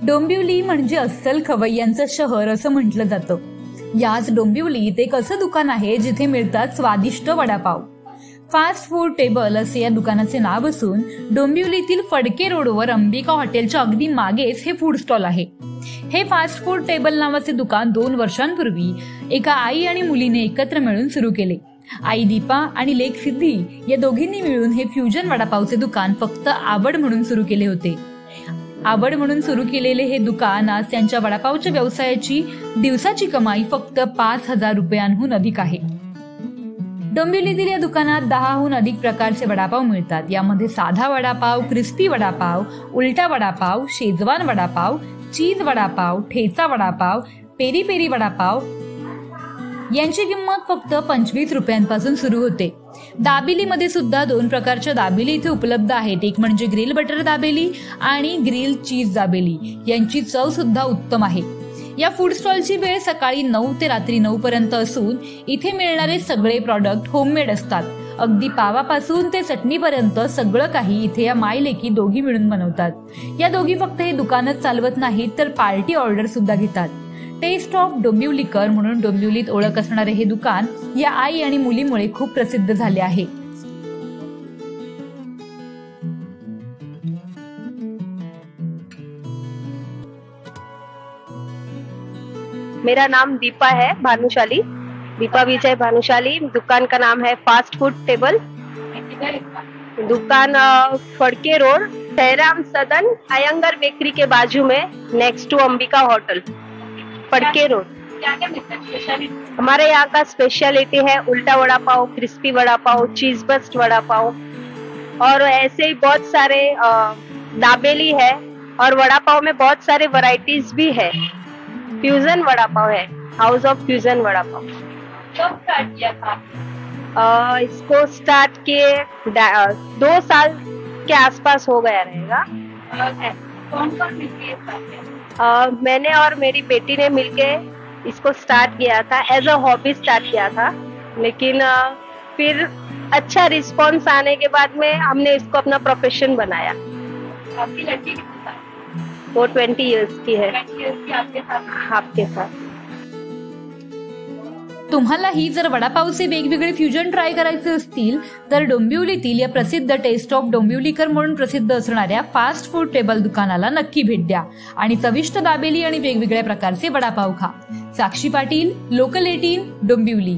डोंबिवली म्हणजे अस्सल खवय्यांचं शहर असं म्हटलं जातं. याच डोंबिवलीत एक असं दुकान आहे जिथे मिळतात स्वादिष्ट वडापाव. फास्ट फूड टेबल असे या दुकानाचे नाव असून डोंबिवलीतील फडके रोडवर अंबिका हॉटेलच्या अगदी मागेच हे फूड स्टॉल आहे. हे फास्ट फूड टेबल नावाचे दुकान 2 वर्षांपूर्वी एका आई आणि मुलीने एकत्र मिळून सुरू केले. आई दीपा आणि लेक सिद्धी या दोघींनी मिळून हे फ्युजन वडापावचे दुकान फक्त आवड म्हणून सुरू केले होते. आवड म्हणून सुरू केलेले हे दुकान आज त्यांच्या वडापावच्या व्यवसायाची दिवसाची कमाई फक्त 5,000 रुपयांहून अधिक आहे. डोंबिवलीतील या दुकानात 10हून अधिक प्रकारचे वडापाव मिळतात. यामध्ये साधा वडापाव, क्रिस्पी वडापाव, उलटा वडापाव, शेजवान वडापाव, चीज वडापाव, ठेचा वडापाव, पेरी पेरी वडापाव यांची किंमत फक्त 25 रुपयांपासून सुरू होते. दाबेलीमध्ये सुद्धा 2 प्रकारच्या दाबेली इथे उपलब्ध आहेत. एक म्हणजे ग्रिल बटर दाबेली आणि ग्रिल चीज दाबेली. यांची चव सुद्धा उत्तम आहे. या फूड स्टॉलची वेळ सकाळी 9 ते रात्री 9 पर्यंत असून इथे मिळणारे सगळे प्रॉडक्ट होममेड असतात. अगदी पावापासून ते चटणीपर्यंत सगळं काही इथे या मायलेकी दोघी मिळून बनवतात. या दोघी फक्त हे दुकानच चालवत नाहीत तर पार्टी ऑर्डर सुद्धा घेतात. टेस्ट ऑफ डोंबिवलीकर म्हणून डोंबिवलीत ओळख असणारे हे दुकान या आई आणि मुलीमुळे खूप प्रसिद्ध झाले आहे. मेरा नाम दीपा है, भानुशाली, दीपा विजय भानुशाली. दुकान का नाम है फास्ट फूड टेबल. दुकान फड़के रोड, सहराम सदन, अयंगर बेकरी के बाजू में, next to Ambika hotel, Phadke road. हमारे यहाँ का स्पेशलिटी है उल्टा वड़ा पाव, क्रिस्पी वड़ा पाव, चीज बस्ट वड़ा पाव और ऐसे ही बहुत सारे दाबेली है और वड़ा पाव में बहुत सारे वैरायटीज भी है. फ्यूजन वड़ा पाव है, house of fusion vada pav. कब स्टार्ट किया था? इसको स्टार्ट किए 2 साल के आसपास हो गया रहेगा. कौन कौन मिलके मैंने और मेरी बेटी ने मिलके इसको स्टार्ट किया था. एज अ हॉबी स्टार्ट किया था, लेकिन फिर अच्छा रिस्पॉन्स आने के बाद में हमने इसको अपना प्रोफेशन बनाया. आपकी लड़की कितनी साल? वो 20 इयर्स की है. 20 इयर्स की आपके साथ. तुम्हालाही जर वडापावचे वेगवेगळे फ्युजन ट्राय करायचे असतील तर डोंबिवलीतील या प्रसिद्ध टेस्ट ऑफ डोंबिवलीकर म्हणून प्रसिद्ध असणाऱ्या फास्ट फूड टेबल दुकानाला नक्की भेट द्या आणि चविष्ट दाबेली आणि वेगवेगळ्या प्रकारचे वडापाव खा. साक्षी पाटील, लोकल 18, डोंबिवली.